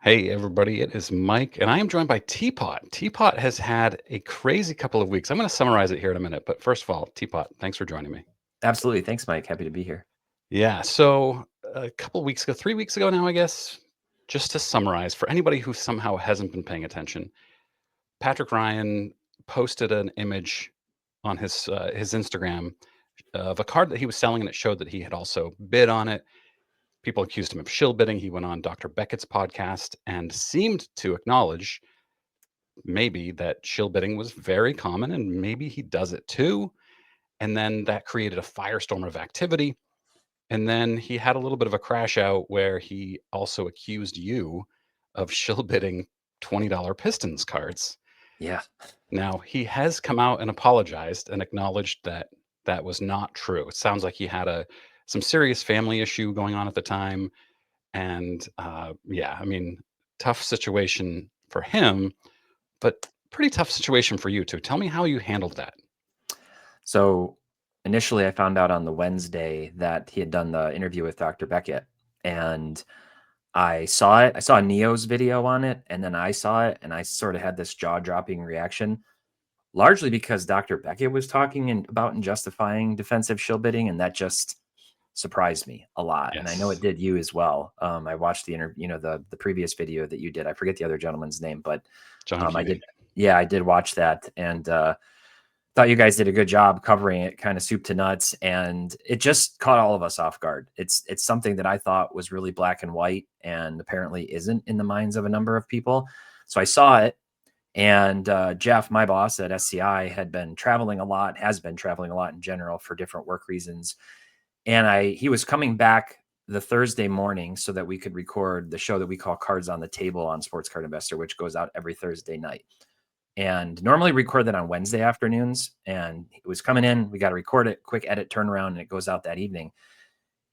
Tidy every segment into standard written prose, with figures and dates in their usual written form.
Hey, everybody, it is Mike, and I am joined by T-Pott. T-Pott has had a crazy couple of weeks. I'm going to summarize it here in a minute, but first of all, T-Pott, thanks for joining me. Absolutely. Thanks, Mike. Happy to be here. Yeah, so a couple of weeks ago, 3 weeks ago now, I guess, just to summarize for anybody who somehow hasn't been paying attention, Patrick Ryan posted an image on his Instagram of a card that he was selling, and it showed that he had also bid on it. People accused him of shill bidding. He went on Dr. Beckett's podcast and seemed to acknowledge maybe that shill bidding was very common and maybe he does it too. And then that created a firestorm of activity. And then he had a little bit of a crash out where he also accused you of shill bidding $20 Pistons cards. Yeah. Now, he has come out and apologized and acknowledged that that was not true. It sounds like he had some serious family issue going on at the time. And yeah, I mean, tough situation for him, but pretty tough situation for you too. Tell me how you handled that. So initially, I found out on the Wednesday that he had done the interview with Dr. Beckett, and I saw it. I saw Neo's video on it, and then I saw it, and I sort of had this jaw-dropping reaction, largely because Dr. Beckett was talking about and justifying defensive shill bidding, and that just surprised me a lot. And I know it Yes. did you as well. I watched the interview, the previous video that you did. I forget the other gentleman's name, but John I Keating. did. Yeah, I did watch that, and thought you guys did a good job covering it, kind of soup to nuts, and it just caught all of us off guard. It's something that I thought was really black and white, and apparently isn't in the minds of a number of people. So I saw it, and Jeff, my boss at SCI, has been traveling a lot in general for different work reasons, and he was coming back the Thursday morning so that we could record the show that we call Cards on the Table on Sports Card Investor, which goes out every Thursday night, and normally record that on Wednesday afternoons. And it was coming in, we got to record it, quick edit, turnaround, and it goes out that evening.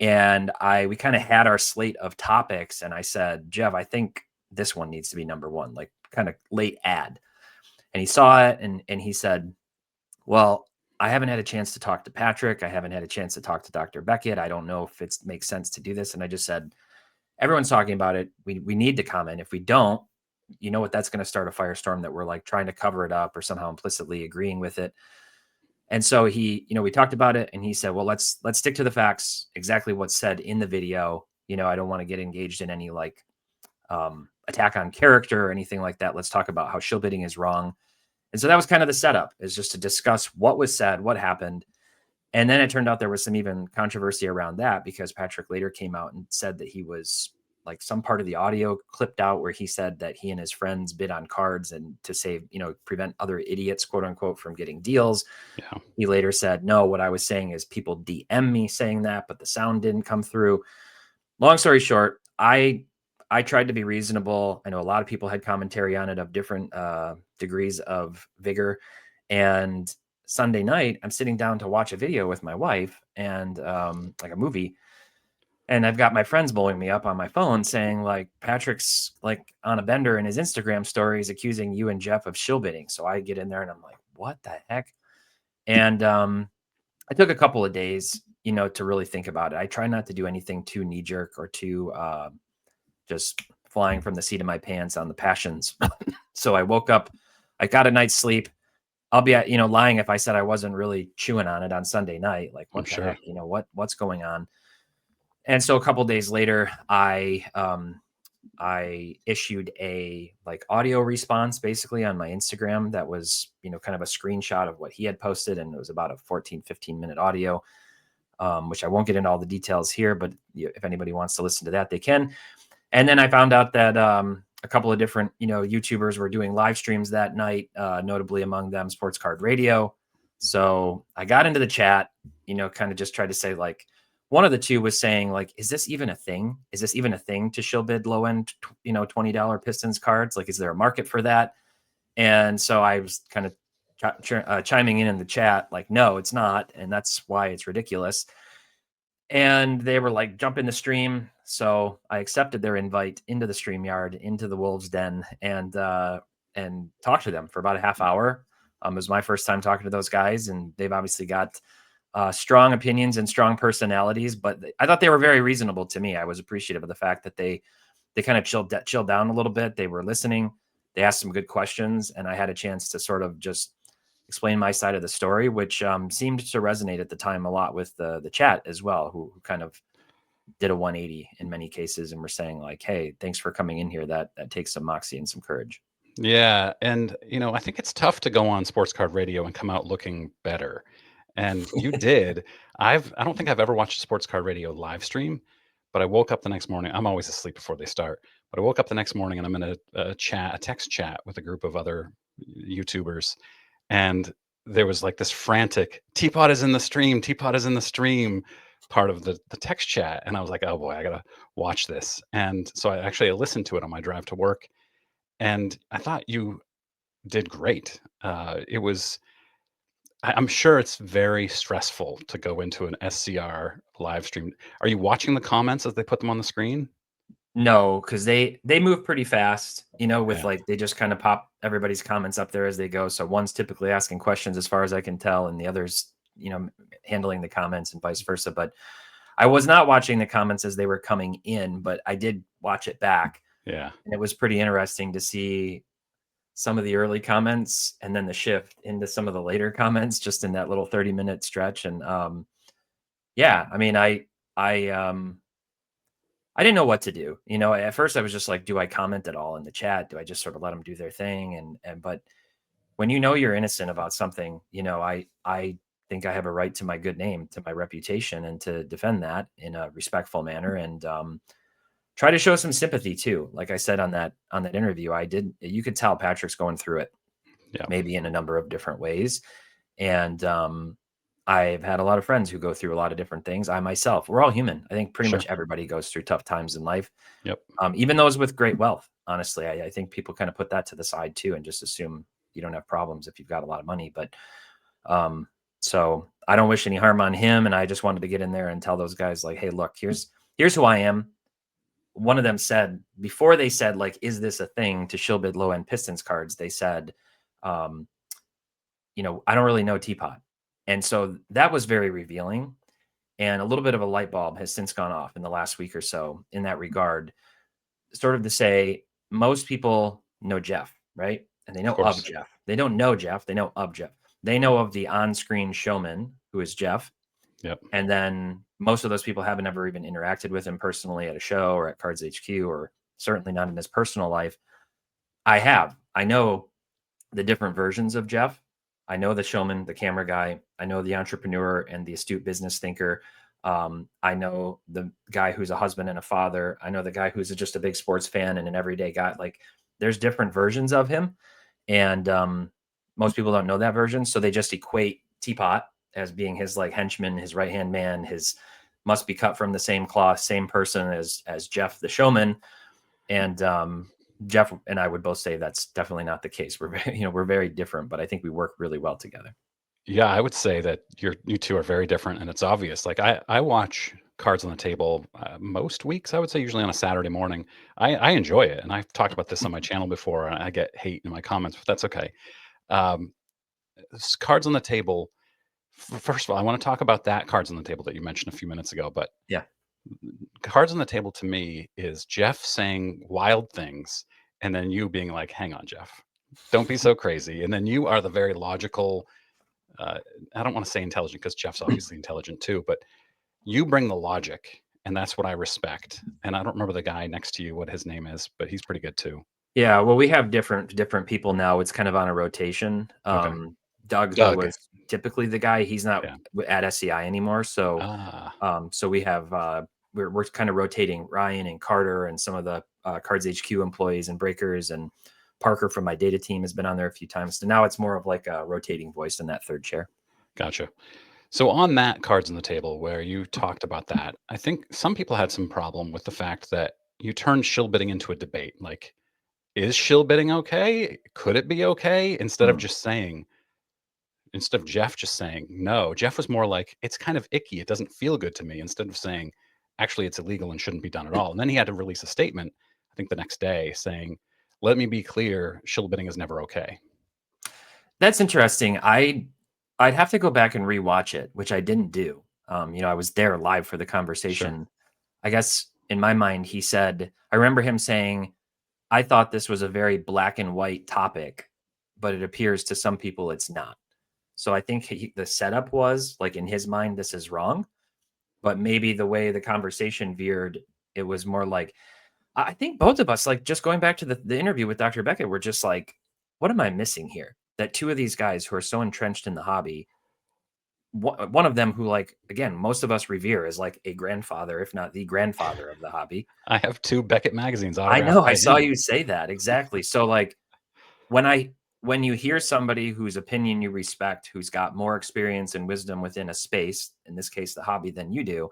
And we kind of had our slate of topics, and I said, Jeff, I think this one needs to be number one, like kind of late ad. And he saw it, and he said, well, I haven't had a chance to talk to Patrick. I haven't had a chance to talk to Dr. Beckett. I don't know if it makes sense to do this. And I just said, everyone's talking about it. We need to comment. If we don't, you know what, that's going to start a firestorm that we're like trying to cover it up or somehow implicitly agreeing with it. And so we talked about it, and he said, well, let's stick to the facts, exactly what's said in the video. I don't want to get engaged in any like attack on character or anything like that. Let's talk about how shill bidding is wrong. And so that was kind of the setup, is just to discuss what was said, what happened. And then it turned out there was some even controversy around that, because Patrick later came out and said that he was like, some part of the audio clipped out where he said that he and his friends bid on cards and to save, prevent other idiots, quote unquote, from getting deals. Yeah. He later said, no, what I was saying is people DM me saying that, but the sound didn't come through. Long story short, I tried to be reasonable. I know a lot of people had commentary on it of different degrees of vigor. And Sunday night, I'm sitting down to watch a video with my wife, and like a movie. And I've got my friends blowing me up on my phone saying, like, Patrick's like on a bender in his Instagram stories accusing you and Jeff of shill bidding. So I get in there and I'm like, what the heck? And I took a couple of days, to really think about it. I try not to do anything too knee jerk or too just flying from the seat of my pants on the passions. So I woke up, I got a night's sleep. I'll be lying if I said I wasn't really chewing on it on Sunday night. Like, I'm what the sure. heck, what's going on? And so a couple of days later, I issued a like audio response basically on my Instagram that was, kind of a screenshot of what he had posted. And it was about a 15 minute audio, which I won't get into all the details here, but if anybody wants to listen to that, they can. And then I found out that a couple of different, YouTubers were doing live streams that night, notably among them Sports Card Radio. So I got into the chat, kind of just tried to say, like, one of the two was saying, like, is this even a thing? Is this even a thing to shill bid low end, $20 Pistons cards? Like, is there a market for that? And so I was kind of chiming in the chat, like, no, it's not. And that's why it's ridiculous. And they were like, jump in the stream. So I accepted their invite into the StreamYard, into the Wolves Den, and talked to them for about a half hour. It was my first time talking to those guys, and they've obviously got strong opinions and strong personalities, but I thought they were very reasonable to me. I was appreciative of the fact that they they kind of chilled down a little bit. They were listening. They asked some good questions, and I had a chance to sort of just explain my side of the story, which seemed to resonate at the time a lot with the chat as well, who kind of did a 180 in many cases and were saying like, hey, thanks for coming in here. That takes some moxie and some courage. Yeah, and, I think it's tough to go on sports card radio and come out looking better, and you did. I don't think I've ever watched a sports card radio live stream, but I woke up the next morning. I'm always asleep before they start, but I woke up the next morning and I'm in a text chat with a group of other YouTubers, and there was like this frantic "T-Pott is in the stream, T-Pott is in the stream" part of the text chat, and I was like, "Oh boy, I gotta watch this." And so I listened to it on my drive to work, and I thought you did great. It was. I'm sure it's very stressful to go into an SCR live stream. Are you watching the comments as they put them on the screen? No, because they move pretty fast, with Yeah, like they just kind of pop everybody's comments up there as they go. So one's typically asking questions as far as I can tell, and the other's, handling the comments and vice versa. But I was not watching the comments as they were coming in, but I did watch it back. yeah, And it was pretty interesting to see some of the early comments and then the shift into some of the later comments just in that little 30-minute stretch. And yeah, I mean, I I didn't know what to do. At first I was just like, do I comment at all in the chat? Do I just sort of let them do their thing? And but when you're innocent about something, I think I have a right to my good name, to my reputation, and to defend that in a respectful manner, and try to show some sympathy too. Like I said on that interview, you could tell Patrick's going through it, yeah, maybe in a number of different ways. And I've had a lot of friends who go through a lot of different things. I myself, we're all human. I think pretty sure, much everybody goes through tough times in life, yep, even those with great wealth. Honestly, I think people kind of put that to the side too and just assume you don't have problems if you've got a lot of money. But so I don't wish any harm on him. And I just wanted to get in there and tell those guys like, hey, look, here's who I am. One of them said, before they said like, is this a thing to shill bid low end Pistons cards? They said, um, I don't really know T-Pott. And so that was very revealing. And a little bit of a light bulb has since gone off in the last week or so in that regard, sort of to say most people know Jeff, right? And they of know of course, Jeff. They don't know Jeff. They know of Jeff. They know of the on screen showman who is Jeff. yep, And then most of those people haven't ever even interacted with him personally at a show or at Cards HQ, or certainly not in his personal life. I have. I know the different versions of Jeff. I know the showman, the camera guy. I know the entrepreneur and the astute business thinker. I know the guy who's a husband and a father. I know the guy who's just a big sports fan and an everyday guy. Like there's different versions of him. And most people don't know that version. So they just equate T-Pott as being his like henchman, his right-hand man, his must be cut from the same cloth, same person as Jeff, the showman. And Jeff and I would both say that's definitely not the case. We're very, we're very different, but I think we work really well together. yeah. I would say that you two are very different, and it's obvious. Like I watch Cards on the Table most weeks. I would say usually on a Saturday morning. I enjoy it, and I've talked about this on my channel before. And I get hate in my comments, but that's okay. Um, Cards on the Table. First of all, I want to talk about that Cards on the Table that you mentioned a few minutes ago. But Yeah. Cards on the Table to me is Jeff saying wild things, and then you being like, "Hang on, Jeff, don't be so crazy." And then you are the very logical. Uh, I don't want to say intelligent because Jeff's obviously intelligent too, but you bring the logic, and that's what I respect. And I don't remember the guy next to you what his name is, but he's pretty good too. Yeah, well, we have different people now. It's kind of on a rotation. Okay, Doug, who Doug. was typically the guy, he's not Yeah. at SCI anymore. So, Ah, so we have we're kind of rotating Ryan and Carter and some of the Cards HQ employees and breakers, and Parker from my data team has been on there a few times. So now it's more of like a rotating voice in that third chair. gotcha. So on that Cards on the Table where you talked about that, I think some people had some problem with the fact that you turned shill bidding into a debate. Like, is shill bidding okay? Could it be okay? Mm. Instead of Jeff just saying no, Jeff was more like, it's kind of icky. It doesn't feel good to me. Instead of saying, actually, it's illegal and shouldn't be done at all. And then he had to release a statement, I think the next day, saying, let me be clear, shill bidding is never okay. That's interesting. I'd have to go back and rewatch it, which I didn't do. I was there live for the Sure. conversation. I guess in my mind, he said, I remember him saying, I thought this was a very black and white topic, but it appears to some people it's not. So I think the setup was like, in his mind, this is wrong. But maybe the way the conversation veered, it was more like, I think both of us, like just going back to the interview with Dr. Beckett, we're just like, what am I missing here? That two of these guys who are so entrenched in the hobby, one of them who, like, again, most of us revere as like a grandfather, if not the grandfather of the hobby. I have 2 Beckett magazines I autographed know, I by saw him. you say that. Exactly. So like when you hear somebody whose opinion you respect, who's got more experience and wisdom within a space, in this case, the hobby, than you do,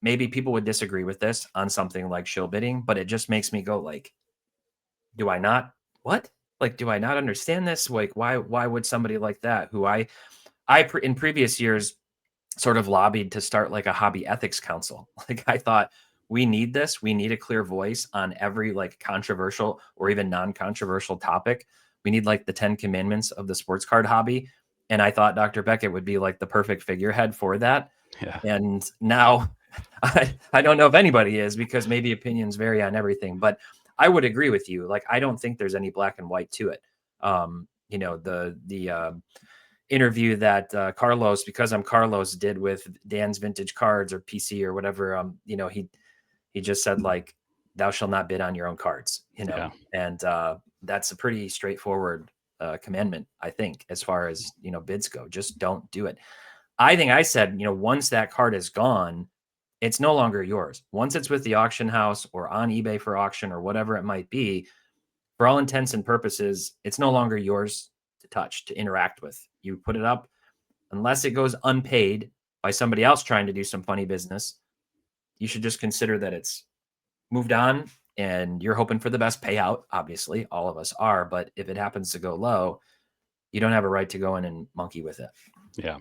maybe people would disagree with this on something like shill bidding, but it just makes me go like, do I not what? Like, do I not understand this? Like, why would somebody like that, who in previous years sort of lobbied to start like a hobby ethics council. Like, I thought, we need this. We need a clear voice on every like controversial or even non-controversial topic. We need like the 10 commandments of the sports card hobby. And I thought Dr. Beckett would be like the perfect figurehead for that. Yeah. And now I don't know if anybody is, because maybe opinions vary on everything, but I would agree with you. Like, I don't think there's any black and white to it. The interview that Carlos, because I'm Carlos, did with Dan's Vintage Cards or PC or whatever, he just said like, thou shalt not bid on your own cards, Yeah. and that's a pretty straightforward commandment, I think, as far as, bids go. Just don't do it. I think I said, once that card is gone, it's no longer yours. Once it's with the auction house or on eBay for auction or whatever it might be, for all intents and purposes, it's no longer yours to touch, to interact with. You put it up, unless it goes unpaid by somebody else trying to do some funny business, you should just consider that it's moved on, and you're hoping for the best payout. Obviously, all of us are, but if it happens to go low, you don't have a right to go in and monkey with it. Yeah.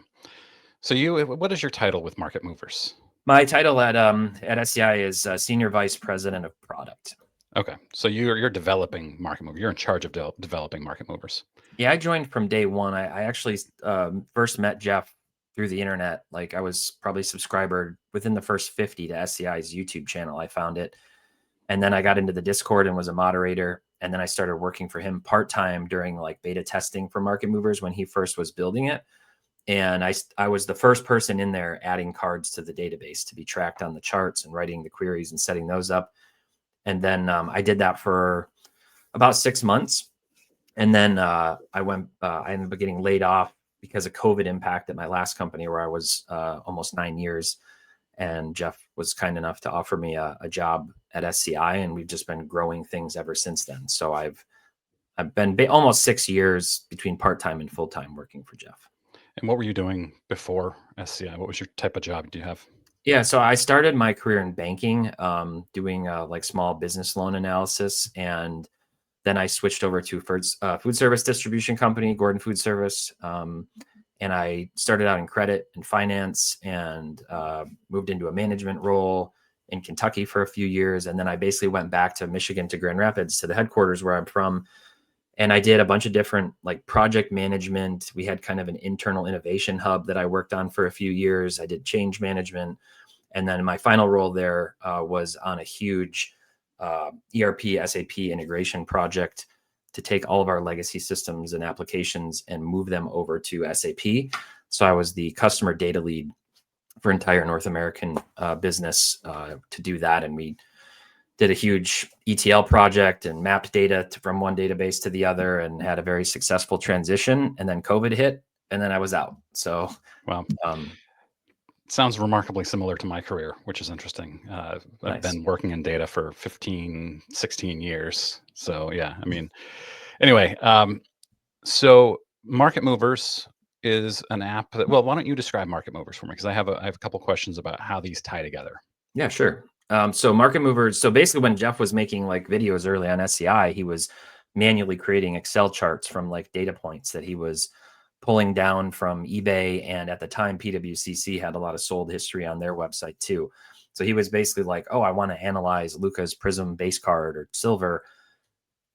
So what is your title with Market Movers? My title at SCI is Senior Vice President of Product. Okay. So you're developing Market Movers. You're in charge of developing Market Movers. Yeah, I joined from day one. I actually first met Jeff through the internet. Like, I was probably subscriber within the first 50 to SCI's YouTube channel. I found it. And then I got into the Discord and was a moderator. And then I started working for him part-time during like beta testing for Market Movers when he first was building it. And I was the first person in there adding cards to the database to be tracked on the charts and writing the queries and setting those up. And then I did that for about 6 months. And then I ended up getting laid off because of COVID impact at my last company, where I was almost 9 years. And Jeff was kind enough to offer me a job at SCI, and we've just been growing things ever since then. So I've been almost 6 years between part-time and full-time working for Jeff. And what were you doing before SCI? What was your type of job do you have? Yeah, so I started my career in banking, doing like small business loan analysis, and then I switched over to food service distribution company, Gordon Food Service, and I started out in credit and finance, and moved into a management role in Kentucky for a few years, and then I basically went back to Michigan, to Grand Rapids, to the headquarters where I'm from. And I did a bunch of different like project management. We had kind of an internal innovation hub that I worked on for a few years. I did change management. And then my final role there was on a huge ERP SAP integration project to take all of our legacy systems and applications and move them over to SAP. So I was the customer data lead for entire North American business to do that. And we did a huge ETL project and mapped data from one database to the other, and had a very successful transition. And then COVID hit, and then I was out. So, Wow. Sounds remarkably similar to my career, which is interesting. I've nice. been working in data for 15, 16 years. So yeah, I mean, anyway, so Market Movers is an app that, well, why don't you describe Market Movers for me? Because I have a couple questions about how these tie together. Yeah, sure. So Market Movers, so basically when Jeff was making like videos early on SCI, he was manually creating Excel charts from like data points that he was pulling down from eBay. And at the time, PWCC had a lot of sold history on their website too. So he was basically like, oh, I want to analyze Luca's Prism base card or silver,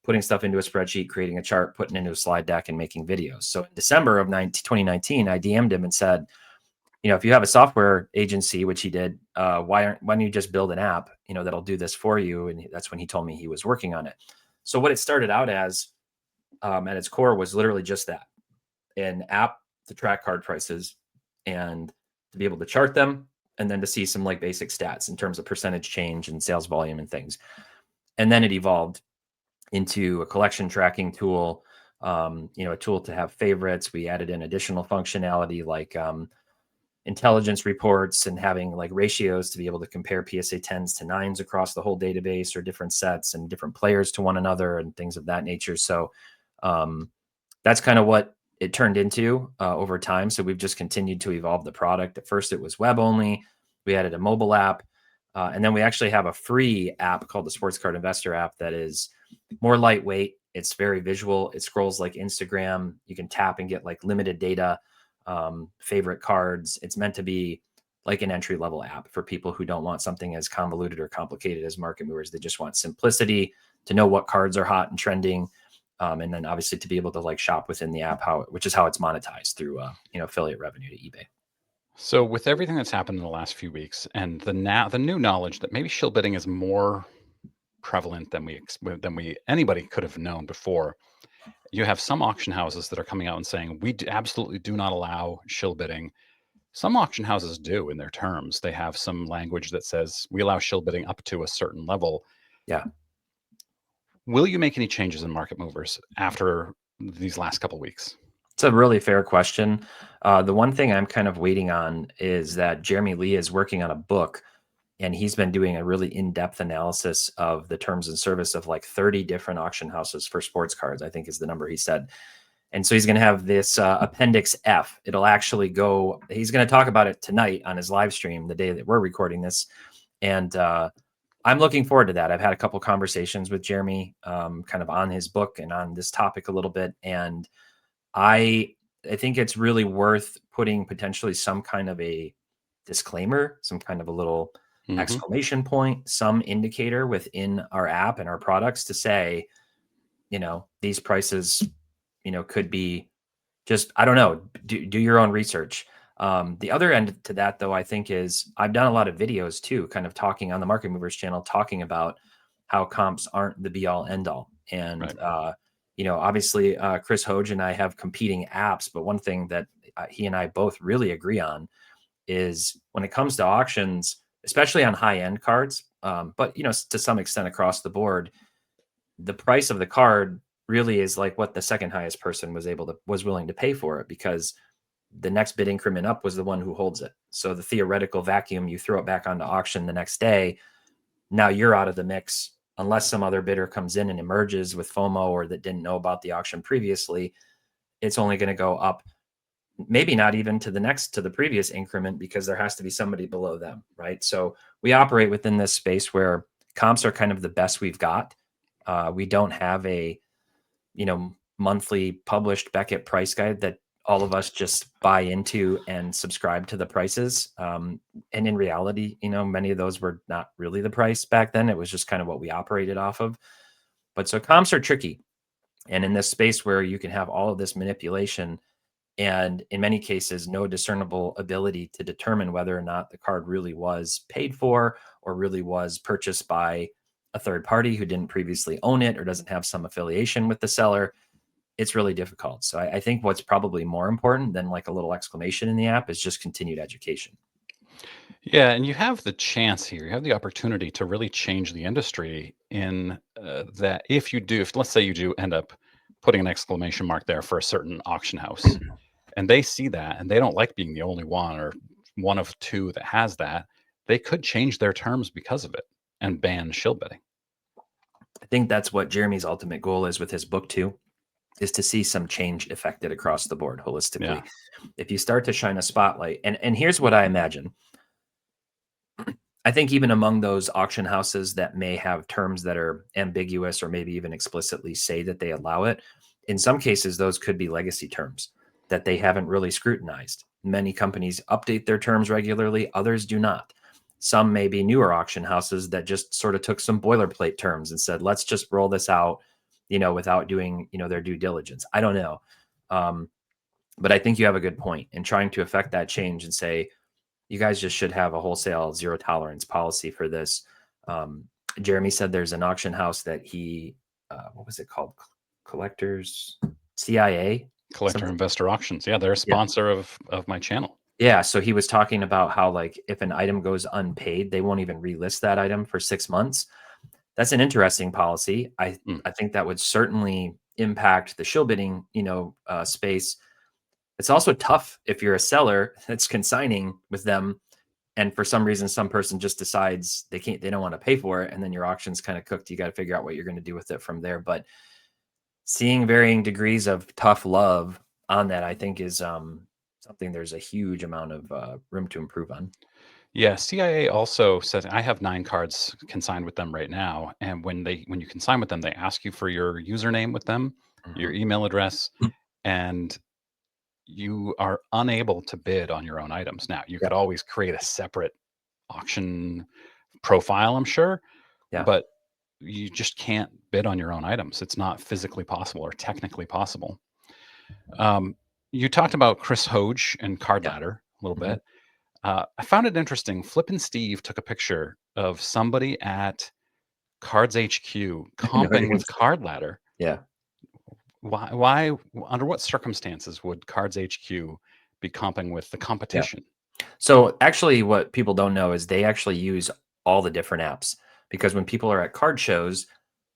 putting stuff into a spreadsheet, creating a chart, putting it into a slide deck, and making videos. So in December of 2019, I DM'd him and said, if you have a software agency, which he did, why don't you just build an app, that'll do this for you? And that's when he told me he was working on it. So what it started out as, at its core, was literally just that: an app to track card prices and to be able to chart them, and then to see some like basic stats in terms of percentage change and sales volume and things. And then it evolved into a collection tracking tool, a tool to have favorites. We added in additional functionality like intelligence reports and having like ratios to be able to compare PSA 10s to 9s across the whole database, or different sets and different players to one another and things of that nature. So that's kind of what it turned into over time. So we've just continued to evolve the product. At first it was web only. We added a mobile app. And then we actually have a free app called the Sports Card Investor app that is more lightweight. It's very visual. It scrolls like Instagram. You can tap and get like limited data, favorite cards. It's meant to be like an entry-level app for people who don't want something as convoluted or complicated as market movers. They just want simplicity to know what cards are hot and trending. And then obviously to be able to like shop within the app, which is how it's monetized through, affiliate revenue to eBay. So with everything that's happened in the last few weeks, and the new knowledge that maybe shill bidding is more prevalent than anybody could have known before, you have some auction houses that are coming out and saying absolutely do not allow shill bidding. Some auction houses do in their terms. They have some language that says we allow shill bidding up to a certain level. Yeah. Will you make any changes in market movers after these last couple of weeks? It's a really fair question. The one thing I'm kind of waiting on is that Jeremy Lee is working on a book, and he's been doing a really in-depth analysis of the terms and service of like 30 different auction houses for sports cards, I think is the number he said. And so he's going to have this Appendix F. It'll actually go, he's going to talk about it tonight on his live stream, the day that we're recording this. And I'm looking forward to that. I've had a couple conversations with Jeremy kind of on his book and on this topic a little bit. And I think it's really worth putting potentially some kind of a disclaimer, some kind of a little exclamation point, some indicator within our app and our products to say, these prices, could be just, I don't know, do your own research. The other end to that, though, I think is I've done a lot of videos too, kind of talking on the Market Movers channel, talking about how comps aren't the be all end all. And, right. Obviously Chris Hoge and I have competing apps, but one thing that he and I both really agree on is when it comes to auctions, especially on high end cards, but to some extent across the board, the price of the card really is like what the second highest person was willing to pay for it, because the next bid increment up was the one who holds it. So the theoretical vacuum, you throw it back onto auction the next day, now you're out of the mix unless some other bidder comes in and emerges with FOMO or that didn't know about the auction previously. It's only going to go up, maybe not even to the previous increment, because there has to be somebody below them, right? So we operate within this space where comps are kind of the best we've got. We don't have a, monthly published Beckett price guide that all of us just buy into and subscribe to the prices. And in reality, many of those were not really the price back then. It was just kind of what we operated off of. But so comps are tricky. And in this space where you can have all of this manipulation and in many cases, no discernible ability to determine whether or not the card really was paid for or really was purchased by a third party who didn't previously own it or doesn't have some affiliation with the seller, it's really difficult. So I think what's probably more important than like a little exclamation in the app is just continued education. Yeah, and you have the chance here. You have the opportunity to really change the industry in that if let's say you do end up putting an exclamation mark there for a certain auction house, and they see that and they don't like being the only one or one of two that has that, they could change their terms because of it and ban shill bidding. I think that's what Jeremy's ultimate goal is with his book too, is to see some change affected across the board holistically. Yeah. If you start to shine a spotlight, and here's what I imagine. I think even among those auction houses that may have terms that are ambiguous or maybe even explicitly say that they allow it, in some cases, those could be legacy terms that they haven't really scrutinized. Many companies update their terms regularly, others do not. Some may be newer auction houses that just sort of took some boilerplate terms and said, let's just roll this out, without doing, their due diligence. I don't know. But I think you have a good point in trying to affect that change and say, you guys just should have a wholesale zero tolerance policy for this. Jeremy said there's an auction house that he, what was it called? Collectors CIA? Collector Something. Investor Auctions. Yeah, they're a Yeah. sponsor of my channel. Yeah. So he was talking about how, like, if an item goes unpaid, they won't even relist that item for 6 months. That's an interesting policy. Mm. I think that would certainly impact the shill bidding, space. It's also tough if you're a seller that's consigning with them, and for some reason some person just decides they don't want to pay for it, and then your auction's kind of cooked. You got to figure out what you're going to do with it from there. But seeing varying degrees of tough love on that, I think, is something there's a huge amount of room to improve on. Yeah, CIA also says I have 9 cards consigned with them right now, and when you consign with them, they ask you for your username with them, your Mhm. email address, and you are unable to bid on your own items. Now, you Yeah. could always create a separate auction profile, I'm sure, Yeah. but you just can't bid on your own items. It's not physically possible or technically possible. Um, you talked about Chris Hoge and Card Yeah. Ladder a little Mhm. bit. I found it interesting. Flippin' Steve took a picture of somebody at Cards HQ I know what you're comping gonna with say. Card Ladder. Yeah. Why, under what circumstances would Cards HQ be comping with the Yeah. competition? So actually, what people don't know is they actually use all the different apps, because when people are at card shows,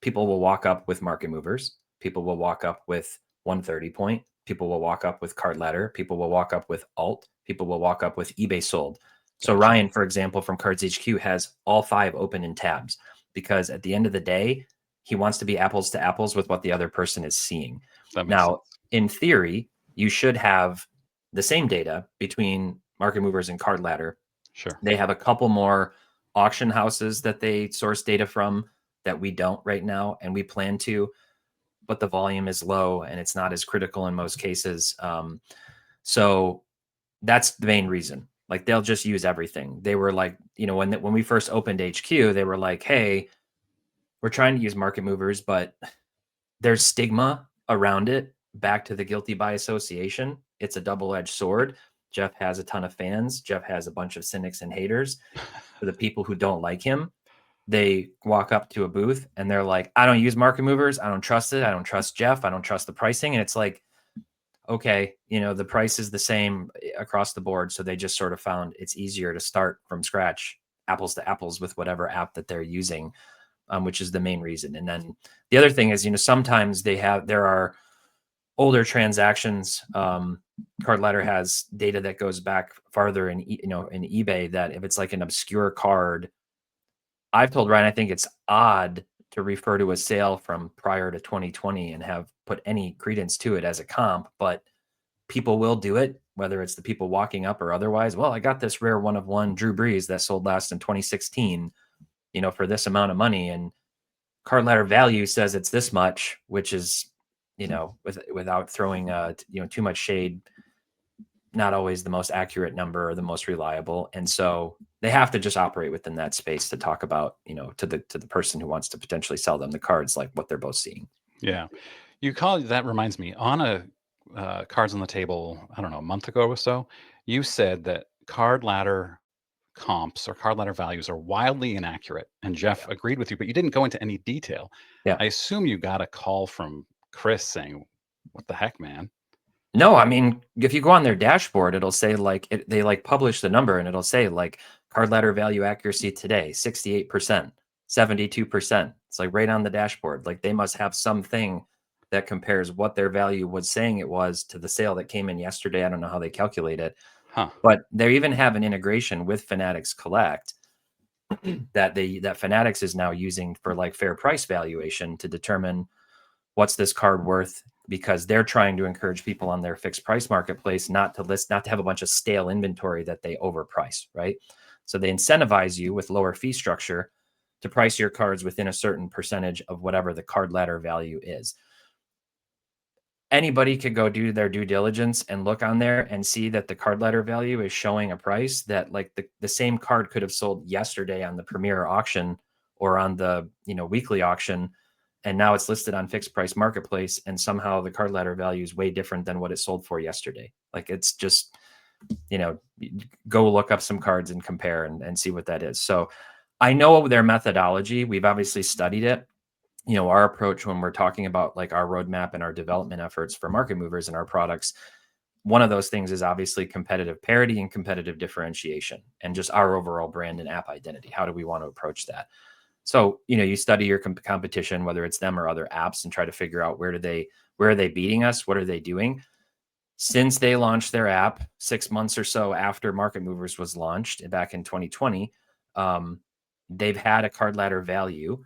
people will walk up with market movers, people will walk up with 130 point, people will walk up with card ladder, people will walk up with alt, people will walk up with eBay sold. So Gotcha. Ryan, for example, from Cards HQ has all 5 open in tabs, because at the end of the day, he wants to be apples to apples with what the other person is seeing. That makes Now, sense. in theory, you should have the same data between market movers and card ladder. Sure. They have a couple more auction houses that they source data from that we don't right now, and we plan to, but the volume is low and it's not as critical in most cases. So that's the main reason. Like, they'll just use everything. They were like, when we first opened HQ, they were like, "Hey, we're trying to use market movers, but there's stigma around it. Back to the guilty by association. It's a double-edged sword. Jeff has a ton of fans. Jeff has a bunch of cynics and haters. For the people who don't like him, they walk up to a booth and they're like, I don't use market movers. I don't trust it. I don't trust Jeff. I don't trust the pricing. And it's like, okay, the price is the same across the board. So they just sort of found it's easier to start from scratch, apples to apples, with whatever app that they're using, which is the main reason. And then the other thing is, sometimes there are older transactions. Card Ladder has data that goes back farther in eBay, that if it's like an obscure card, I've told Ryan, I think it's odd to refer to a sale from prior to 2020 and have put any credence to it as a comp, but people will do it, whether it's the people walking up or otherwise. Well, I got this rare one of one Drew Brees that sold last in 2016, for this amount of money, and Card Ladder value says it's this much, which is, without throwing too much shade, not always the most accurate number or the most reliable. And so they have to just operate within that space to talk about, to the person who wants to potentially sell them the cards, like what they're both seeing. Yeah. That reminds me, on a Cards on the Table, I don't know, a month ago or so, you said that card ladder comps or card ladder values are wildly inaccurate. And Jeff Yeah. agreed with you, but you didn't go into any detail. Yeah. I assume you got a call from Chris saying, "What the heck, man?" No, I mean, if you go on their dashboard, it'll say, like, they like publish the number and it'll say, like, card ladder value accuracy today, 68%, 72%. It's like right on the dashboard. Like, they must have something that compares what their value was saying it was to the sale that came in yesterday. I don't know how they calculate it, Huh. but they even have an integration with Fanatics Collect that Fanatics is now using for, like, fair price valuation to determine what's this card worth, because they're trying to encourage people on their fixed price marketplace not to have a bunch of stale inventory that they overprice, right? So they incentivize you with lower fee structure to price your cards within a certain percentage of whatever the card ladder value is. Anybody could go do their due diligence and look on there and see that the card ladder value is showing a price that, like, the same card could have sold yesterday on the premier auction or on the weekly auction, and now it's listed on fixed price marketplace, and somehow the card ladder value is way different than what it sold for yesterday. Like, it's just, go look up some cards and compare and see what that is. So I know their methodology. We've obviously studied it. Our approach when we're talking about like our roadmap and our development efforts for market movers and our products, one of those things is obviously competitive parity and competitive differentiation and just our overall brand and app identity. How do we want to approach that? So, you study your competition, whether it's them or other apps, and try to figure out where are they beating us? What are they doing? Since they launched their app 6 months or so after Market Movers was launched back in 2020, they've had a card ladder value,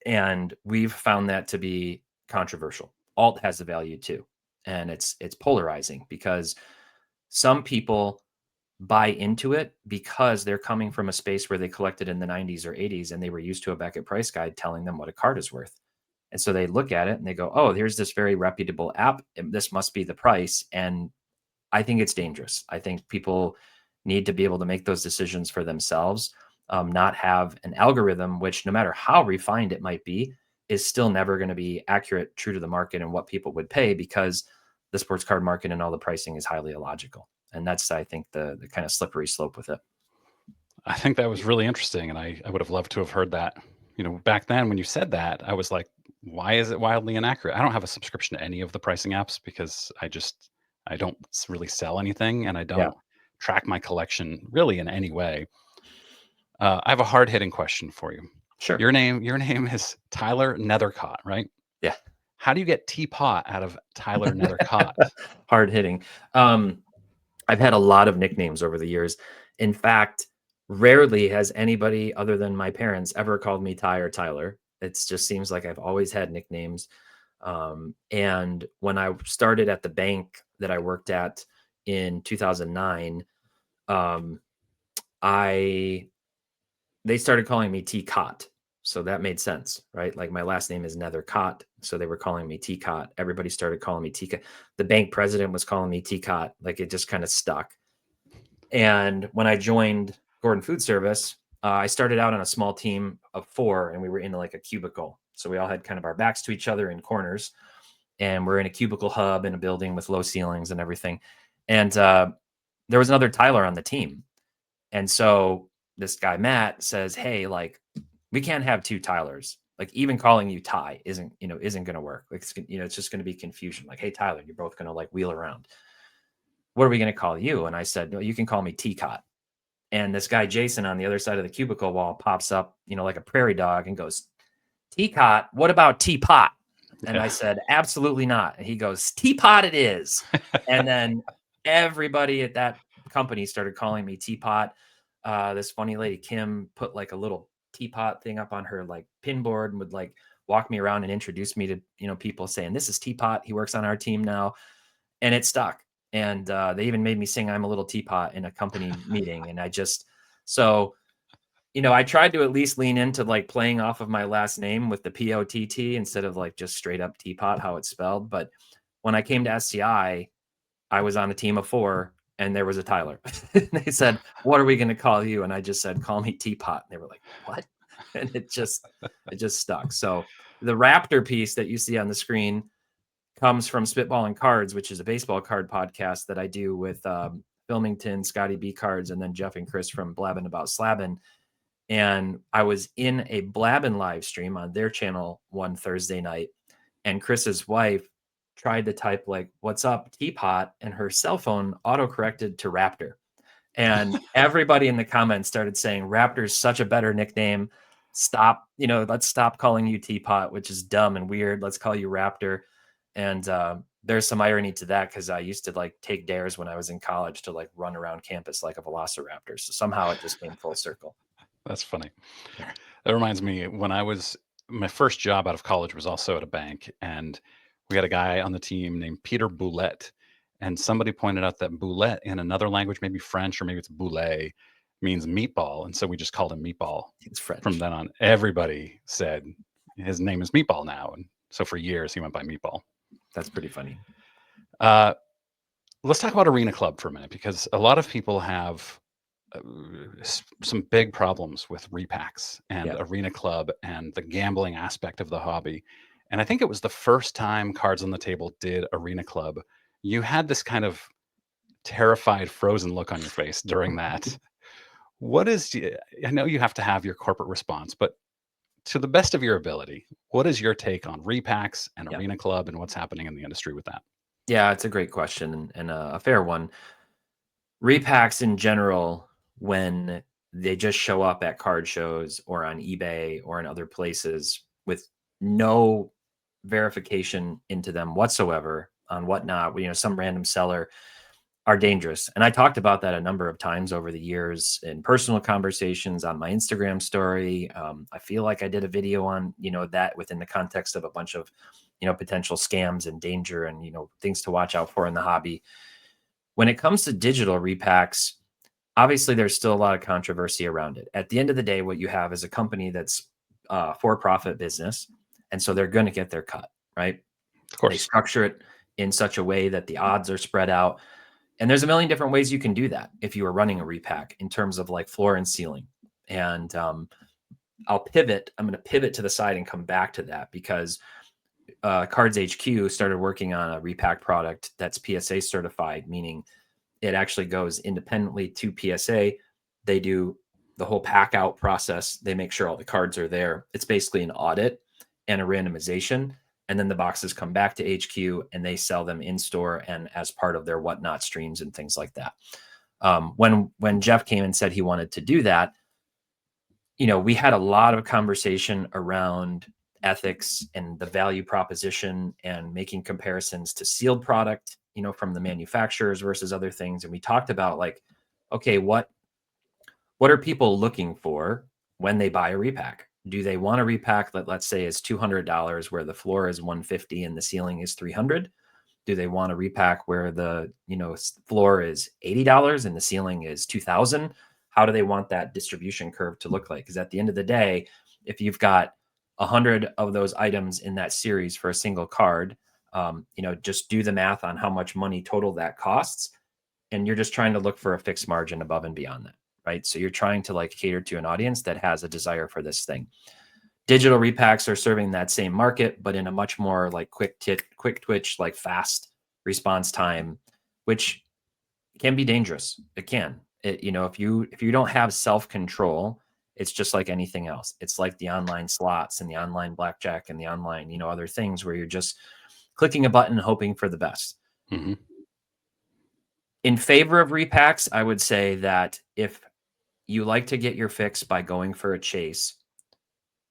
and we've found that to be controversial. Alt has a value too, and it's polarizing because some people buy into it because they're coming from a space where they collected in the 90s or 80s and they were used to a Beckett price guide telling them what a card is worth. And so they look at it and they go, oh, here's this very reputable app. This must be the price. And I think it's dangerous. I think people need to be able to make those decisions for themselves, not have an algorithm, which no matter how refined it might be, is still never going to be accurate, true to the market and what people would pay, because the sports card market and all the pricing is highly illogical. And that's, I think, the kind of slippery slope with it. I think that was really interesting, and I would have loved to have heard that. Back then when you said that, I was like, why is it wildly inaccurate? I don't have a subscription to any of the pricing apps because I don't really sell anything, and I don't track my collection really in any way. I have a hard-hitting question for you. Sure. Your name is Tyler Nethercott, right? Yeah. How do you get T-Pott out of Tyler Nethercott? Hard hitting. I've had a lot of nicknames over the years. In fact, rarely has anybody other than my parents ever called me Ty or Tyler. It just seems like I've always had nicknames. And when I started at the bank that I worked at in 2009, they started calling me T-Cott. So that made sense, right? Like my last name is Nethercott. So they were calling me T-Cott. Everybody started calling me T-Cott. The bank president was calling me T-Cott. Like it just kind of stuck. And when I joined Gordon Food Service, I started out on a small team of 4, and we were in like a cubicle. So we all had kind of our backs to each other in corners, and we're in a cubicle hub in a building with low ceilings and everything. And there was another Tyler on the team. And so this guy, Matt, says, hey, like, we can't have 2 Tylers. Like even calling you Ty isn't going to work. Like, it's just going to be confusion. Like, hey, Tyler, you're both going to like wheel around. What are we going to call you? And I said, no, you can call me T-Cott. And this guy, Jason, on the other side of the cubicle wall pops up, like a prairie dog and goes, T-Cott, what about T-Pott? And I said, absolutely not. And he goes, T-Pott it is. And then everybody at that company started calling me T-Pott. This funny lady, Kim, put like a little T-Pott thing up on her like pin board and would like walk me around and introduce me to, people saying, this is T-Pott. He works on our team now. And it stuck. And they even made me sing I'm a Little Teapot in a company meeting. And I tried to at least lean into like playing off of my last name with the P-O-T-T instead of like just straight up Teapot, how it's spelled. But when I came to SCI, I was on a team of 4 and there was a Tyler. They said, what are we going to call you? And I just said, call me Teapot. And they were like, what? And it just stuck. So the Raptor piece that you see on the screen comes from Spitballing Cards, which is a baseball card podcast that I do with Filmington, Scotty B Cards, and then Jeff and Chris from Blabbin' About Slabbin'. And I was in a Blabbin' live stream on their channel one Thursday night, and Chris's wife tried to type like, what's up, T-Pott, and her cell phone auto-corrected to Raptor. And everybody in the comments started saying, Raptor's such a better nickname. Stop, let's stop calling you T-Pott, which is dumb and weird. Let's call you Raptor. And there's some irony to that because I used to like take dares when I was in college to like run around campus like a velociraptor. So somehow it just came full circle. That's funny. That reminds me, when my first job out of college was also at a bank, and we had a guy on the team named Peter Boulette. And somebody pointed out that boulette in another language, maybe French or maybe it's boulet, means meatball. And so we just called him Meatball. It's French. From then on, everybody said his name is Meatball now. And so for years he went by Meatball. That's pretty funny. Let's talk about Arena Club for a minute, because a lot of people have some big problems with repacks and Arena Club and the gambling aspect of the hobby. And I think it was the first time Cards on the Table did Arena Club. You had this kind of terrified, frozen look on your face during that. What is, I know you have to have your corporate response, but to the best of your ability, what is your take on repacks and Yeah. Arena Club and what's happening in the industry with that? Yeah, it's a great question and a fair one. Repacks in general, when they just show up at card shows or on eBay or in other places with no verification into them whatsoever on whatnot, some random seller, are dangerous. And I talked about that a number of times over the years in personal conversations on my Instagram story. I feel like I did a video on, that within the context of a bunch of, potential scams and danger and, things to watch out for in the hobby. When it comes to digital repacks, obviously there's still a lot of controversy around it. At the end of the day, what you have is a company that's for-profit business, and so they're going to get their cut, right? Of They course. structure it in such a way that the odds are spread out, and there's a million different ways you can do that if you are running a repack in terms of like floor and ceiling. And I'm going to pivot to the side and come back to that because Cards HQ started working on a repack product that's PSA certified, meaning it actually goes independently to PSA. They do the whole pack out process. They make sure all the cards are there. It's basically an audit and a randomization. And then the boxes come back to HQ and they sell them in store and as part of their whatnot streams and things like that. When Jeff came and said he wanted to do that, we had a lot of conversation around ethics and the value proposition and making comparisons to sealed product, from the manufacturers versus other things. And we talked about like, okay, what are people looking for when they buy a repack? Do they want a repack that, let's say, is $200 where the floor is $150 and the ceiling is $300? Do they want a repack where the floor is $80 and the ceiling is $2,000? How do they want that distribution curve to look like? Because at the end of the day, if you've got 100 of those items in that series for a single card, just do the math on how much money total that costs, and you're just trying to look for a fixed margin above and beyond that, right? So you're trying to like cater to an audience that has a desire for this thing. Digital repacks are serving that same market, but in a much more like quick twitch, like fast response time, which can be dangerous. It can. If you don't have self-control, it's just like anything else. It's like the online slots and the online blackjack and the online, other things where you're just clicking a button, hoping for the best. Mm-hmm. In favor of repacks, I would say that if you like to get your fix by going for a chase,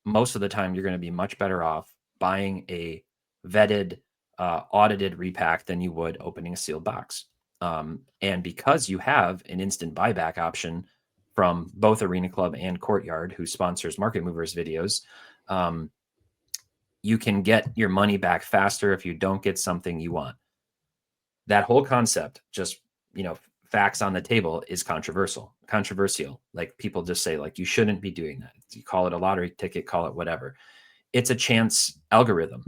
most of the time you're going to be much better off buying a vetted, audited repack than you would opening a sealed box. And because you have an instant buyback option from both Arena Club and Courtyard, who sponsors Market Movers videos, you can get your money back faster if you don't get something you want. That whole concept, just, facts on the table, is controversial. Like people just say like, you shouldn't be doing that. You call it a lottery ticket, call it whatever. It's a chance algorithm.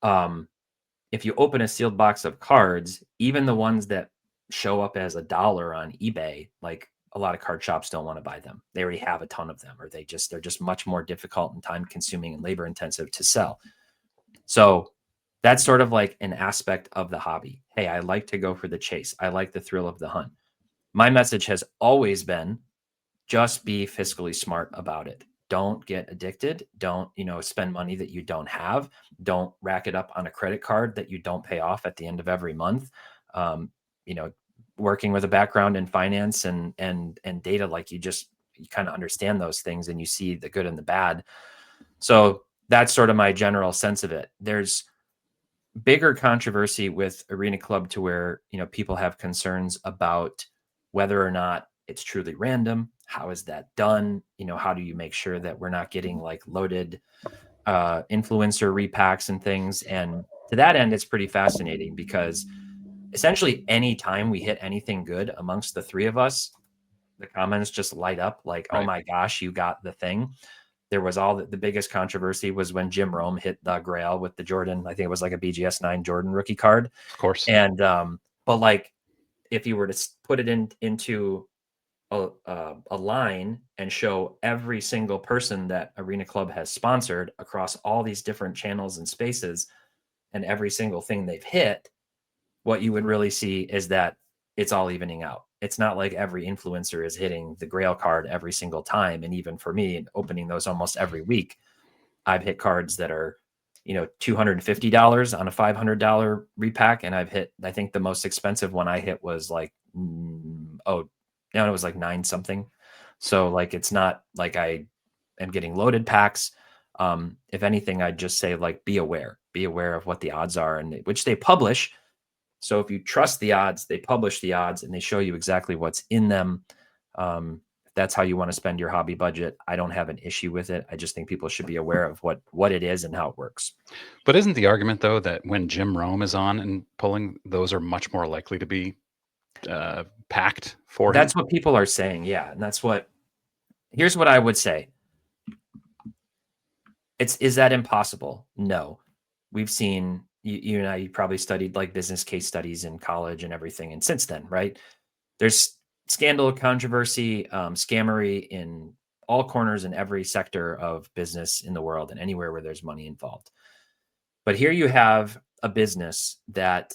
If you open a sealed box of cards, even the ones that show up as $1 on eBay, like a lot of card shops don't want to buy them. They already have a ton of them, or they're just much more difficult and time consuming and labor intensive to sell. So that's sort of like an aspect of the hobby. Hey, I like to go for the chase. I like the thrill of the hunt. My message has always been just be fiscally smart about it. Don't get addicted. Don't, spend money that you don't have. Don't rack it up on a credit card that you don't pay off at the end of every month. Um, Working with a background in finance and data, like you kind of understand those things and you see the good and the bad. So that's sort of my general sense of it. There's bigger controversy with Arena Club to where, people have concerns about whether or not it's truly random. How is that done? How do you make sure that we're not getting like loaded influencer repacks and things? And to that end, it's pretty fascinating because essentially any time we hit anything good amongst the three of us, the comments just light up like, oh Right. my gosh, you got the thing. There was the biggest controversy was when Jim Rome hit the Grail with the Jordan. I think it was like a BGS 9 Jordan rookie card. Of course. And but like if you were to put it into a line and show every single person that Arena Club has sponsored across all these different channels and spaces and every single thing they've hit, what you would really see is that it's all evening out. It's not like every influencer is hitting the grail card every single time. And even for me, opening those almost every week, I've hit cards that are, $250 on a $500 repack. And I've hit, I think the most expensive one I hit was like, it was like 9 something. So like, it's not like I am getting loaded packs. If anything, I'd just say like, be aware of what the odds are, and which they publish. So if you trust the odds, they publish the odds and they show you exactly what's in them. If that's how you want to spend your hobby budget, I don't have an issue with it. I just think people should be aware of what it is and how it works. But isn't the argument though that when Jim Rome is on and pulling, those are much more likely to be packed for him? That's what people are saying. Yeah. And here's what I would say. Is that impossible? No. We've seen, you and I, you probably studied like business case studies in college and everything. And since then, right, there's scandal, controversy, scammery in all corners in every sector of business in the world and anywhere where there's money involved. But here you have a business that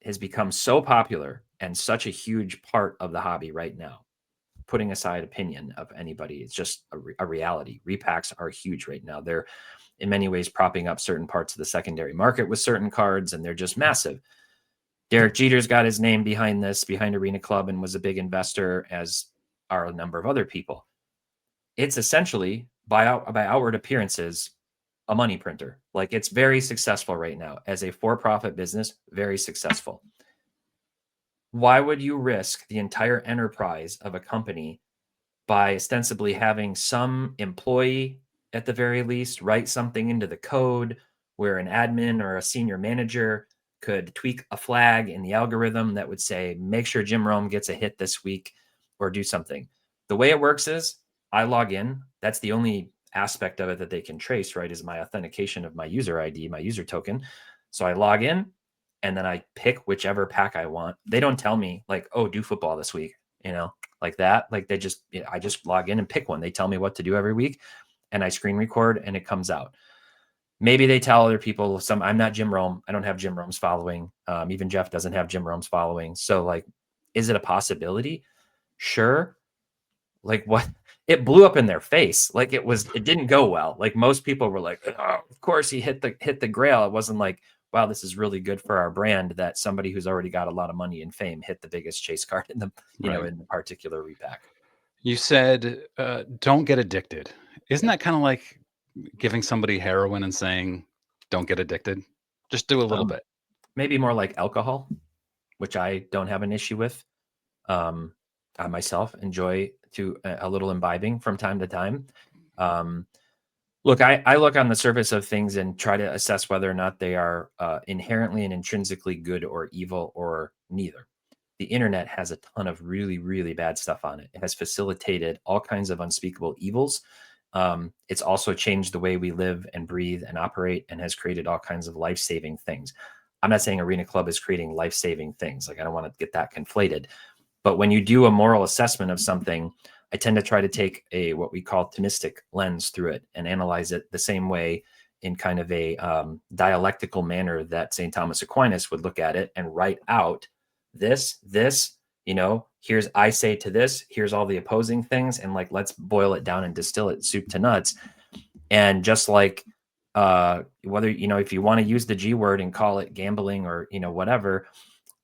has become so popular and such a huge part of the hobby right now. Putting aside opinion of anybody, it's just a reality. Repacks are huge right now. They're in many ways propping up certain parts of the secondary market with certain cards, and they're just massive. Derek Jeter's got his name behind Arena Club, and was a big investor, as are a number of other people. It's essentially, by outward appearances, a money printer. Like, it's very successful right now as a for-profit business, very successful. Why would you risk the entire enterprise of a company by ostensibly having some employee, at the very least, write something into the code where an admin or a senior manager could tweak a flag in the algorithm that would say, make sure Jim Rome gets a hit this week, or do something? The way it works is I log in. That's the only aspect of it that they can trace, right, is my authentication of my user ID, my user token. So I log in and then I pick whichever pack I want. They don't tell me like, oh, do football this week, like that. Like I just log in and pick one. They tell me what to do every week, and I screen record and it comes out. Maybe they tell other people I'm not Jim Rome. I don't have Jim Rome's following. Even Jeff doesn't have Jim Rome's following. So like, is it a possibility? Sure. Like, what? It blew up in their face. Like, it didn't go well. Like, most people were like, oh, of course he hit the grail. It wasn't like, wow, this is really good for our brand that somebody who's already got a lot of money and fame hit the biggest chase card in the, in the particular repack. You said, don't get addicted. Isn't that kind of like giving somebody heroin and saying, don't get addicted? Just do a little bit. Maybe more like alcohol, which I don't have an issue with. I myself enjoy a little imbibing from time to time. Look, I look on the surface of things and try to assess whether or not they are inherently and intrinsically good or evil, or neither. The internet has a ton of really, really bad stuff on it. It has facilitated all kinds of unspeakable evils. It's also changed the way we live and breathe and operate, and has created all kinds of life-saving things. I'm not saying Arena Club is creating life-saving things. Like, I don't want to get that conflated. But when you do a moral assessment of something, I tend to try to take what we call Thomistic lens through it and analyze it the same way, in kind of a dialectical manner that St. Thomas Aquinas would look at it and write out this, here's I say to this, here's all the opposing things, and like, let's boil it down and distill it soup to nuts. And just like whether, if you want to use the G word and call it gambling or, whatever,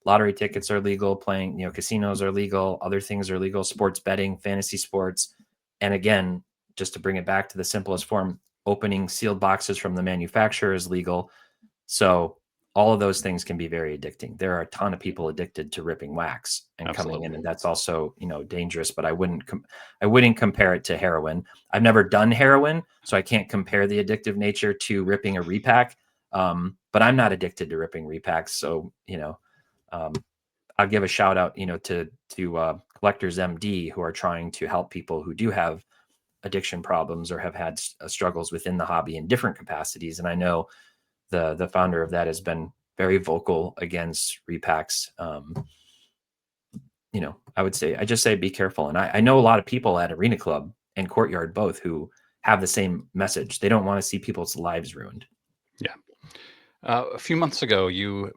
lottery tickets are legal, playing, casinos are legal, other things are legal, sports betting, fantasy sports. And again, just to bring it back to the simplest form, opening sealed boxes from the manufacturer is legal. So all of those things can be very addicting. There are a ton of people addicted to ripping wax and Absolutely. coming in, and that's also, dangerous, but I wouldn't compare it to heroin. I've never done heroin, so I can't compare the addictive nature to ripping a repack. But I'm not addicted to ripping repacks. So, I'll give a shout out, to Collectors MD, who are trying to help people who do have addiction problems or have had struggles within the hobby in different capacities. And I know the founder of that has been very vocal against repacks. I just say be careful. And I know a lot of people at Arena Club and Courtyard both who have the same message. They don't want to see people's lives ruined. Yeah. A few months ago, you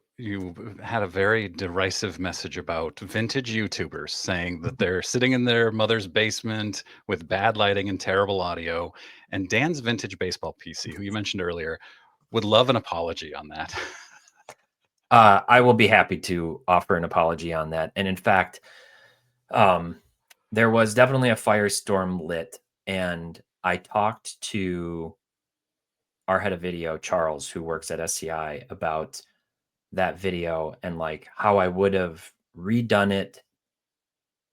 had a very derisive message about vintage YouTubers saying that they're sitting in their mother's basement with bad lighting and terrible audio. And Dan's vintage baseball PC, who you mentioned earlier, would love an apology on that. I will be happy to offer an apology on that. And in fact, there was definitely a firestorm lit, and I talked to our head of video, Charles, who works at SCI, about that video and like how I would have redone it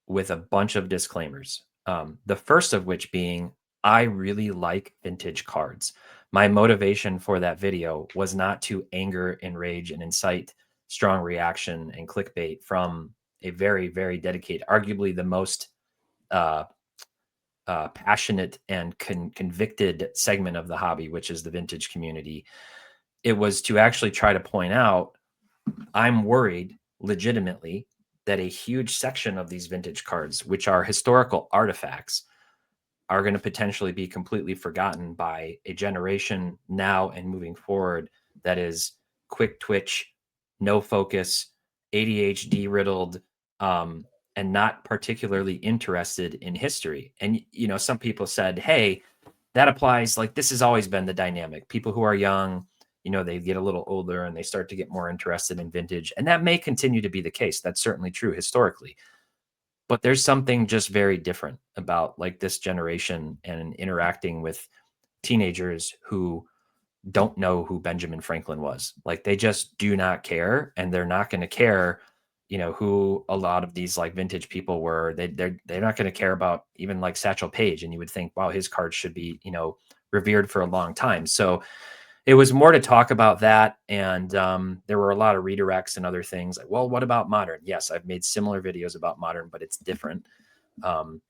with a bunch of disclaimers. The first of which being, I really like vintage cards. My motivation for that video was not to anger, enrage, and incite strong reaction and clickbait from a very, very dedicated, arguably the most uh, passionate and convicted segment of the hobby, which is the vintage community. It was to actually try to point out, I'm worried legitimately that a huge section of these vintage cards, which are historical artifacts, are going to potentially be completely forgotten by a generation now and moving forward that is quick twitch, no focus, ADHD riddled, and not particularly interested in history. And, you know, some people said, hey, that applies. Like, this has always been the dynamic. People who are young, you know, they get a little older and they start to get more interested in vintage. And that may continue to be the case. That's certainly true historically. But there's something just very different about like this generation and interacting with teenagers who don't know who Benjamin Franklin was. Like they just do not care, and they're not going to care, you know, who a lot of these like vintage people were. They're not going to care about even like Satchel Paige, and you would think, wow, his cards should be, you know, revered for a long time. So it was more to talk about that, and there were a lot of redirects and other things. Like, well, what about modern? Yes, I've made similar videos about modern, but it's different. Um,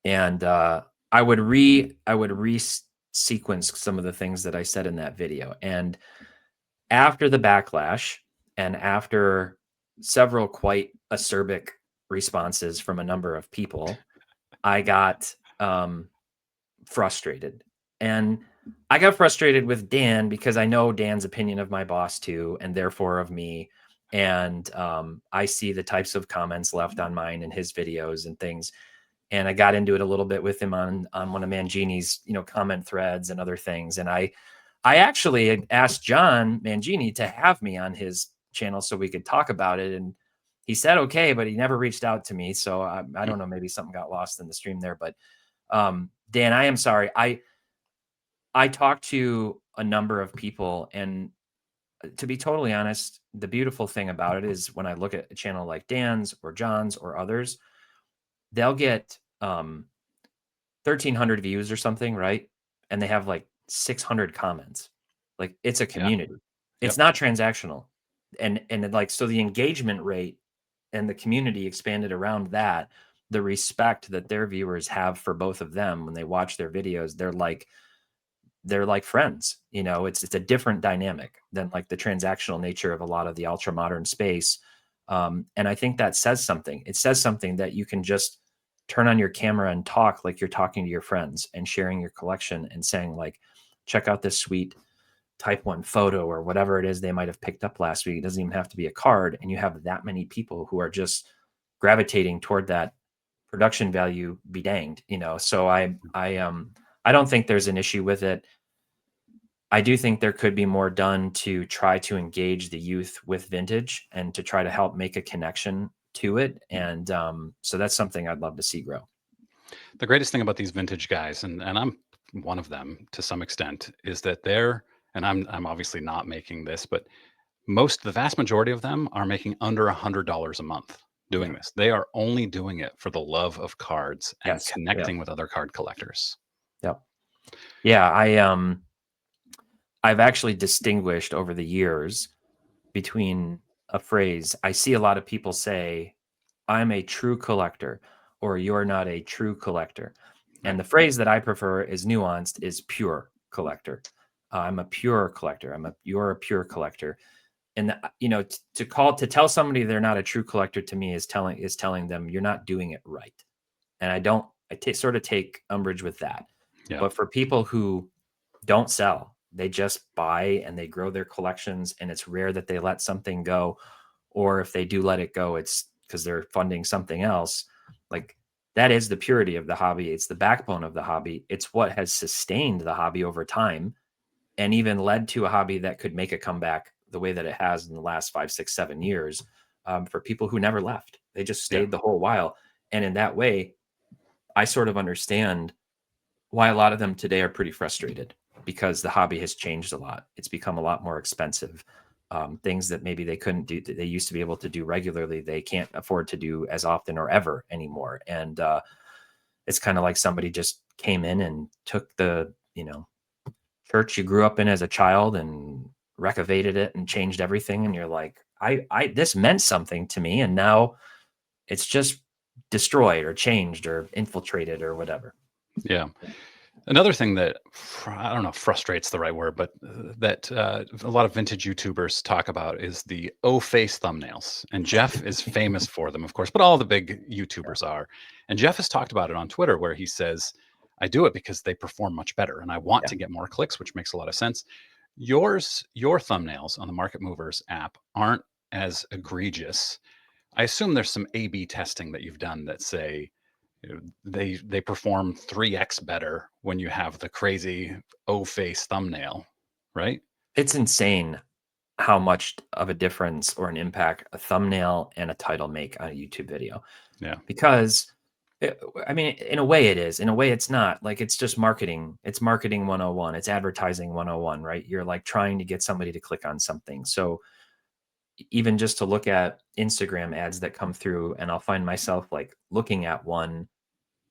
and I would sequence some of the things that I said in that video. And after the backlash, and after several quite acerbic responses from a number of people, I got frustrated. And I got frustrated with Dan because I know Dan's opinion of my boss too, and therefore of me. And I see the types of comments left on mine and his videos and things. And I got into it a little bit with him on one of Mangini's, you know, comment threads and other things. And I actually asked John Mangini to have me on his channel so we could talk about it. And he said, okay, but he never reached out to me. So I don't know, maybe something got lost in the stream there, but Dan, I am sorry. I talked to a number of people, and to be totally honest, the beautiful thing about it is when I look at a channel like Dan's or John's or others, they'll get 1,300 views or something, right? And they have like 600 comments. Like it's a Yeah. community. It's Yep. not transactional. And like, so the engagement rate and the community expanded around that, the respect that their viewers have for both of them when they watch their videos, they're like friends. You know, it's a different dynamic than like the transactional nature of a lot of the ultra modern space. And I think that says something. It says something that you can just turn on your camera and talk like you're talking to your friends and sharing your collection and saying like, check out this sweet type 1 photo or whatever it is they might have picked up last week. It doesn't even have to be a card. And you have that many people who are just gravitating toward that production value, be danged, you know? So I don't think there's an issue with it. I do think there could be more done to try to engage the youth with vintage and to try to help make a connection to it. And so that's something I'd love to see grow. The greatest thing about these vintage guys, and I'm one of them to some extent, is that they're, and I'm obviously not making this, but the vast majority of them are making under $100 a month doing Yeah. this. They are only doing it for the love of cards and Yes. Yeah. connecting with other card collectors. Yep. Yeah. I've actually distinguished over the years between a phrase. I see a lot of people say, I'm a true collector, or you're not a true collector. Right. And the phrase that I prefer is nuanced, is pure collector. I'm a pure collector. You're a pure collector. And you know, to tell somebody they're not a true collector to me is telling them you're not doing it right. And I sort of take umbrage with that. Yeah. But for people who don't sell they just buy and they grow their collections, and it's rare that they let something go, or if they do let it go, it's because they're funding something else. Like, that is the purity of the hobby. It's the backbone of the hobby. It's what has sustained the hobby over time and even led to a hobby that could make a comeback the way that it has in the last 5, 6, 7 years, for people who never left. They just Yeah. stayed the whole while. And in that way, I sort of understand why a lot of them today are pretty frustrated, because the hobby has changed a lot. It's become a lot more expensive. Things that maybe they couldn't do, they used to be able to do regularly, they can't afford to do as often or ever anymore. And it's kind of like somebody just came in and took the, church you grew up in as a child and renovated it and changed everything. And you're like, this meant something to me. And now it's just destroyed or changed or infiltrated or whatever. Yeah. Another thing that I don't know if frustrates the right word, but that a lot of vintage YouTubers talk about is the O face thumbnails. And Jeff is famous for them, of course, but all the big YouTubers are. And Jeff has talked about it on Twitter where he says, I do it because they perform much better and I want Yeah. to get more clicks, which makes a lot of sense. Your thumbnails on the Market Movers app aren't as egregious. I assume there's some A/B testing that you've done that say, they perform 3x better when you have the crazy O face thumbnail, right? It's insane how much of a difference or an impact a thumbnail and a title make on a YouTube video. Yeah. Because I mean, in a way it is, in a way it's not. Like, it's just marketing. It's marketing 101. It's advertising 101, right? You're like trying to get somebody to click on something. So even just to look at Instagram ads that come through, and I'll find myself like looking at one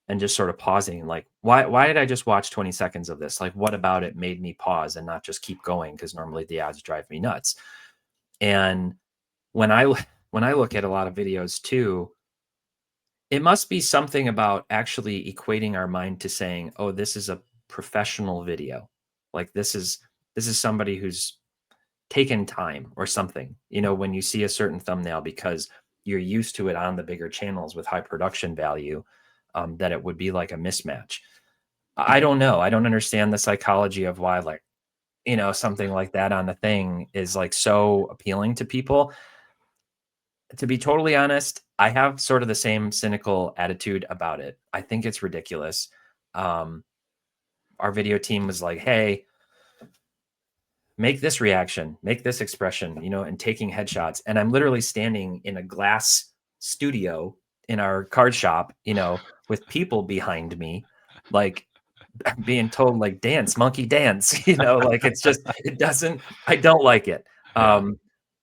and just sort of pausing, like, why did I just watch 20 seconds of this? Like, what about it made me pause and not just keep going? Because normally the ads drive me nuts. And when I when I look at a lot of videos too, it must be something about actually equating our mind to saying, oh, this is a professional video. Like, this is somebody who's taken time or something, when you see a certain thumbnail, because you're used to it on the bigger channels with high production value, that it would be like a mismatch. I don't know. I don't understand the psychology of why, like, something like that on the thing is like so appealing to people. To be totally honest, I have sort of the same cynical attitude about it. I think it's ridiculous. Um, our video team was like, hey, make this reaction, make this expression, and taking headshots. And I'm literally standing in a glass studio in our card shop, with people behind me, like being told, like, dance, monkey dance, like, it's just, I don't like it. Yeah.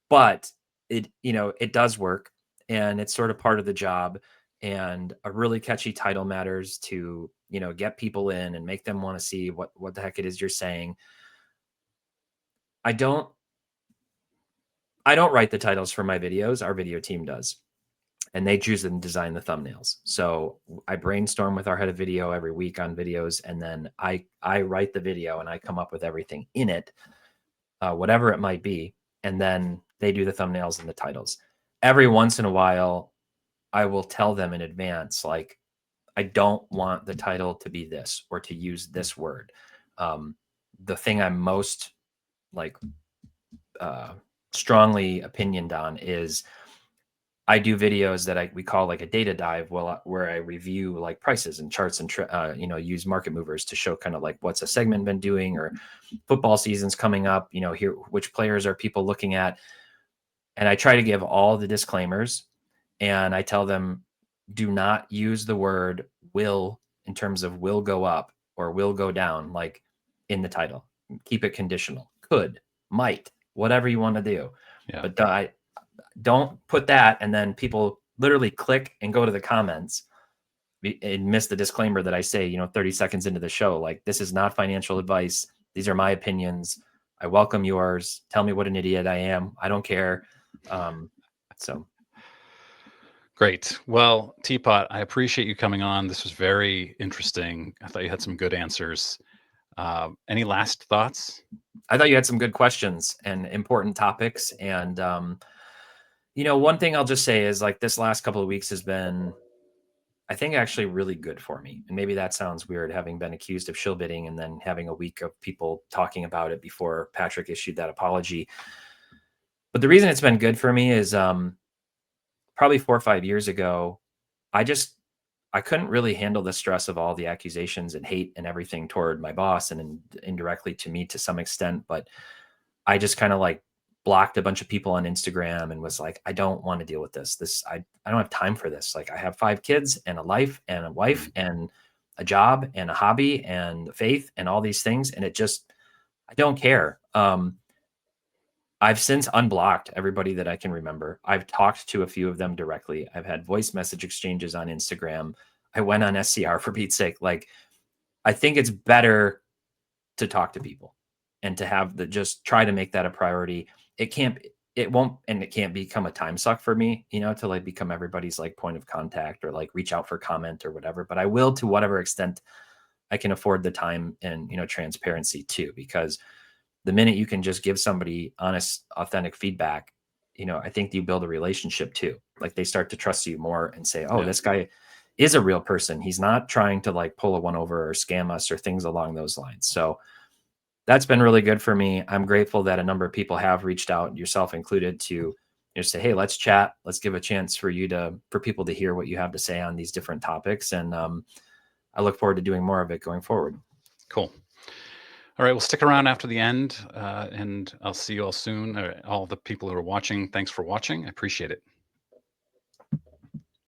But it does work, and it's sort of part of the job. And a really catchy title matters to, get people in and make them want to see what the heck it is you're saying. I don't I don't write the titles for my videos. Our video team does. And they choose and design the thumbnails. So I brainstorm with our head of video every week on videos, and then I write the video and I come up with everything in it, whatever it might be, and then they do the thumbnails and the titles. Every once in a while, I will tell them in advance, like, I don't want the title to be this or to use this word. The thing I'm most like strongly opinioned on is I do videos that we call like a data dive, where I review like prices and charts and use market movers to show kind of like what's a segment been doing, or football season's coming up. Here, which players are people looking at, and I try to give all the disclaimers, and I tell them, do not use the word will in terms of will go up or will go down, like in the title. Keep it conditional. Could, might, whatever you want to do. Yeah. But I don't put that, and then people literally click and go to the comments and miss the disclaimer that I say, 30 seconds into the show, like, this is not financial advice. These are my opinions. I welcome yours. Tell me what an idiot I am. I don't care. So Great. Well, T-Pott, I appreciate you coming on. This was very interesting. I thought you had some good answers. Any last thoughts? I thought you had some good questions and important topics. And, one thing I'll just say is, like, this last couple of weeks has been I think actually really good for me. And maybe that sounds weird, having been accused of shill bidding and then having a week of people talking about it before Patrick issued that apology. But the reason it's been good for me is probably 4 or 5 years ago, I couldn't really handle the stress of all the accusations and hate and everything toward my boss and indirectly to me to some extent. But I just kind of like blocked a bunch of people on Instagram and was like, I don't want to deal with this. I don't have time for this. Like I have 5 kids and a life and a wife and a job and a hobby and faith and all these things. And I don't care. I've since unblocked everybody that I can remember. I've talked to a few of them directly. I've had voice message exchanges on Instagram. I went on SCR for Pete's sake. Like, I think it's better to talk to people and to have just try to make that a priority. It won't, and it can't become a time suck for me, to like become everybody's like point of contact or like reach out for comment or whatever. But I will, to whatever extent I can afford the time and, transparency too, because the minute you can just give somebody honest, authentic feedback, I think you build a relationship too. Like they start to trust you more and say, oh, this guy is a real person. He's not trying to like pull a one over or scam us or things along those lines. So that's been really good for me. I'm grateful that a number of people have reached out, yourself included, to say, hey, let's chat. Let's give a chance for people to hear what you have to say on these different topics. And I look forward to doing more of it going forward. Cool. All right, we'll stick around after the end, and I'll see you all soon. All the people who are watching, thanks for watching. I appreciate it.